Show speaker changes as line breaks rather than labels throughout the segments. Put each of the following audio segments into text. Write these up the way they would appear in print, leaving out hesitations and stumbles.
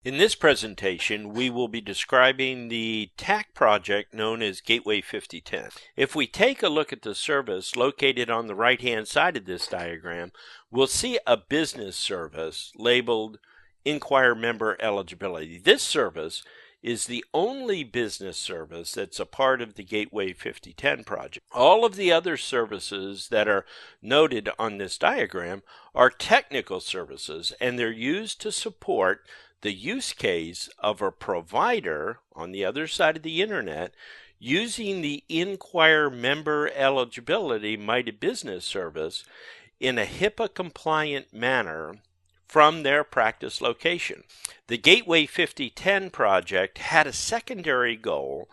In this presentation, we will be describing the TAC project known as Gateway 5010. If we take a look at the service located on the right-hand side of this diagram, we'll see a business service labeled Inquire Member Eligibility. This service is the only business service that's a part of the Gateway 5010 project. All of the other services that are noted on this diagram are technical services, and they're used to support the use case of a provider on the other side of the internet using the Inquire Member Eligibility MITA Business Service in a HIPAA compliant manner from their practice location. The Gateway 5010 project had a secondary goal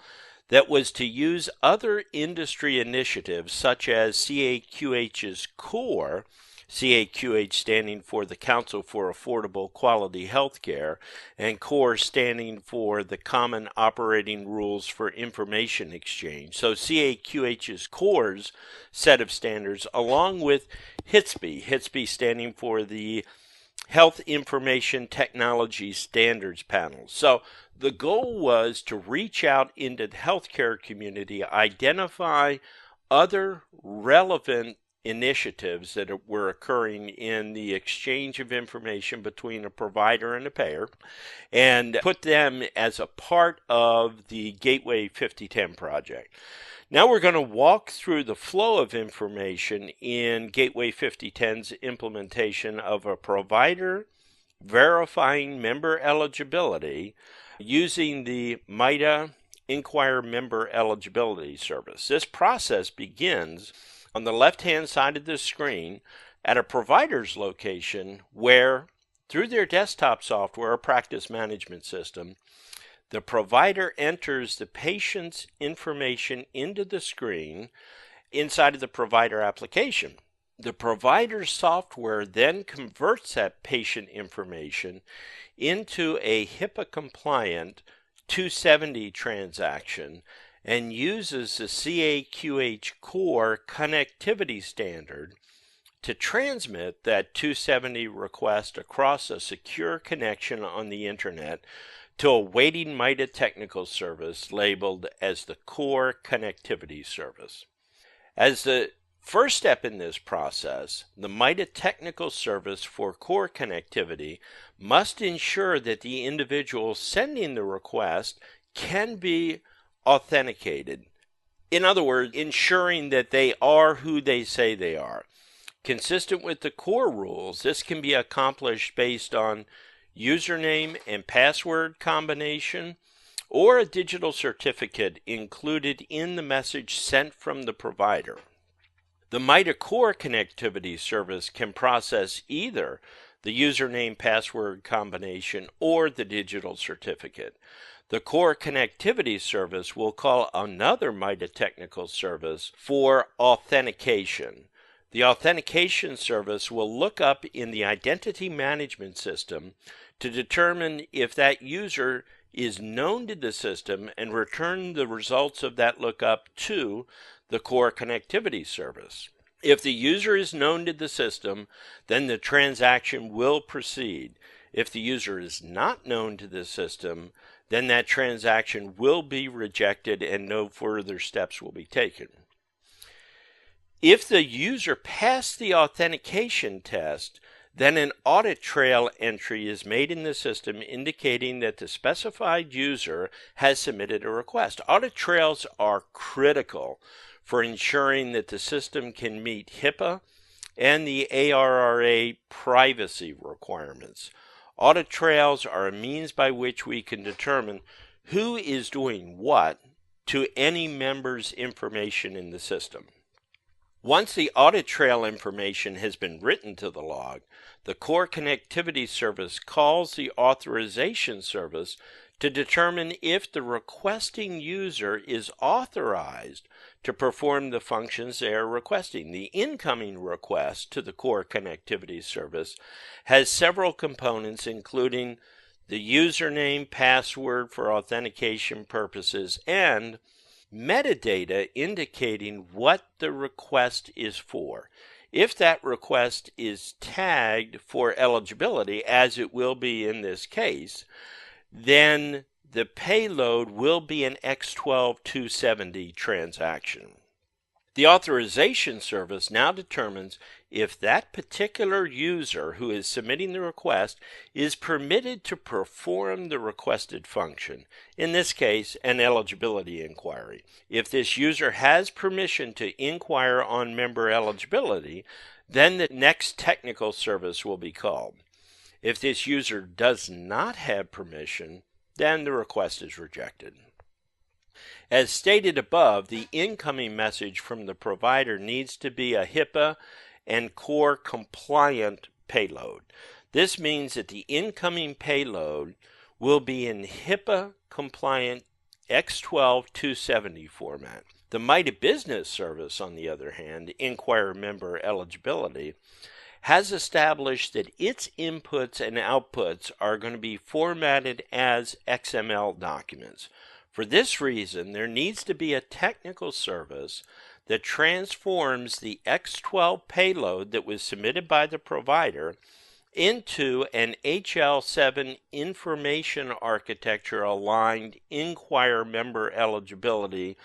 that was to use other industry initiatives such as CAQH's CORE, CAQH standing for the Council for Affordable Quality Healthcare, and CORE standing for the Common Operating Rules for Information Exchange. So CAQH's CORE's set of standards, along with HITSP standing for the Health Information Technology Standards Panel. So the goal was to reach out into the healthcare community, identify other relevant initiatives that were occurring in the exchange of information between a provider and a payer, and put them as a part of the Gateway 5010 project. Now we're going to walk through the flow of information in Gateway 5010's implementation of a provider verifying member eligibility using the MITA Inquire Member Eligibility Service. This process begins on the left-hand side of the screen at a provider's location where, through their desktop software or practice management system, the provider enters the patient's information into the screen inside of the provider application. The provider software then converts that patient information into a HIPAA-compliant 270 transaction and uses the CAQH CORE connectivity standard to transmit that 270 request across a secure connection on the internet to a waiting MITA technical service labeled as the CORE connectivity service. As the first step in this process, the MITA technical service for CORE connectivity must ensure that the individual sending the request can be authenticated. In other words, ensuring that they are who they say they are. Consistent with the CORE rules, this can be accomplished based on username and password combination or a digital certificate included in the message sent from the provider. The MITA CORE connectivity service can process either the username password combination or the digital certificate. The CORE connectivity service will call another MITA technical service for authentication. The authentication service will look up in the identity management system to determine if that user is known to the system and return the results of that lookup to the CORE connectivity service. If the user is known to the system, then the transaction will proceed. If the user is not known to the system, then that transaction will be rejected and no further steps will be taken. If the user passed the authentication test, then an audit trail entry is made in the system indicating that the specified user has submitted a request. Audit trails are critical for ensuring that the system can meet HIPAA and the ARRA privacy requirements. Audit trails are a means by which we can determine who is doing what to any member's information in the system. Once the audit trail information has been written to the log, the CORE connectivity service calls the authorization service to determine if the requesting user is authorized to perform the functions they are requesting. The incoming request to the CORE connectivity service has several components, including the username, password for authentication purposes, and metadata indicating what the request is for. If that request is tagged for eligibility, as it will be in this case, then the payload will be an X12270 transaction. The authorization service now determines if that particular user who is submitting the request is permitted to perform the requested function, in this case, an eligibility inquiry. If this user has permission to inquire on member eligibility, then the next technical service will be called. If this user does not have permission, then the request is rejected. As stated above, the incoming message from the provider needs to be a HIPAA and core compliant payload. This means that the incoming payload will be in HIPAA compliant X12270 format. The Mighty Business service, on the other hand, Inquire Member Eligibility, has established that its inputs and outputs are going to be formatted as XML documents. For this reason, there needs to be a technical service that transforms the X12 payload that was submitted by the provider into an HL7 information architecture aligned Inquire Member Eligibility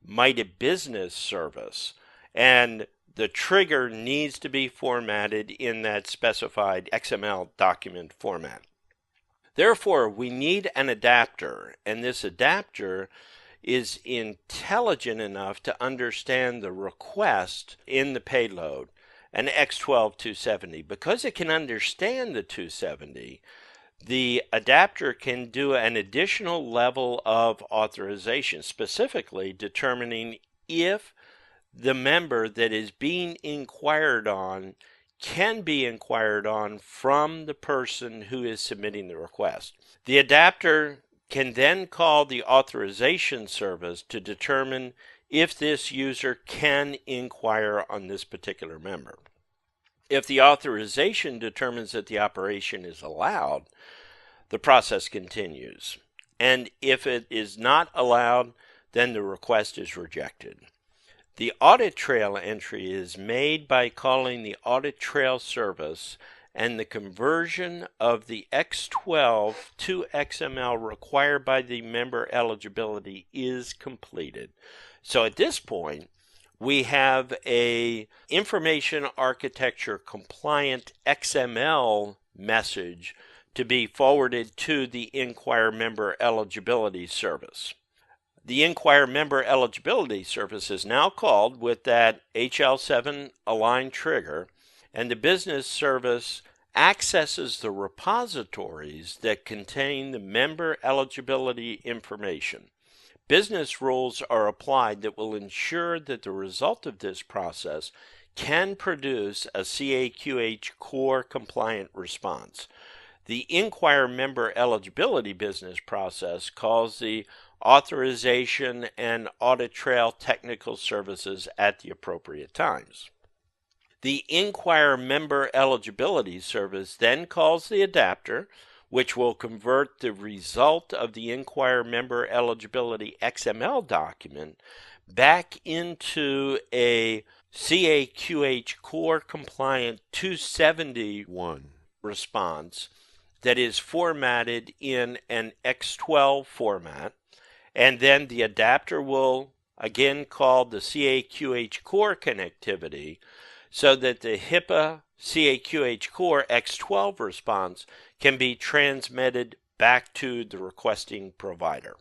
Mighty Business service. And the trigger needs to be formatted in that specified XML document format. Therefore, we need an adapter, and this adapter is intelligent enough to understand the request in the payload, an X12270. Because it can understand the 270, the adapter can do an additional level of authorization, specifically determining if the member that is being inquired on can be inquired on from the person who is submitting the request. The adapter can then call the authorization service to determine if this user can inquire on this particular member. If the authorization determines that the operation is allowed, the process continues. And if it is not allowed, then the request is rejected. The audit trail entry is made by calling the audit trail service, and the conversion of the X12 to XML required by the member eligibility is completed. So at this point, we have a information architecture compliant XML message to be forwarded to the Inquire Member Eligibility service. The Inquire Member Eligibility service is now called with that HL7 aligned trigger, and the business service accesses the repositories that contain the member eligibility information. Business rules are applied that will ensure that the result of this process can produce a CAQH core compliant response. The Inquire Member Eligibility business process calls the authorization and audit trail technical services at the appropriate times. The Inquire Member Eligibility service then calls the adapter, which will convert the result of the Inquire Member Eligibility XML document back into a CAQH core compliant 271 response that is formatted in an X12 format. And then the adapter will again call the CAQH core connectivity so that the HIPAA CAQH core X12 response can be transmitted back to the requesting provider.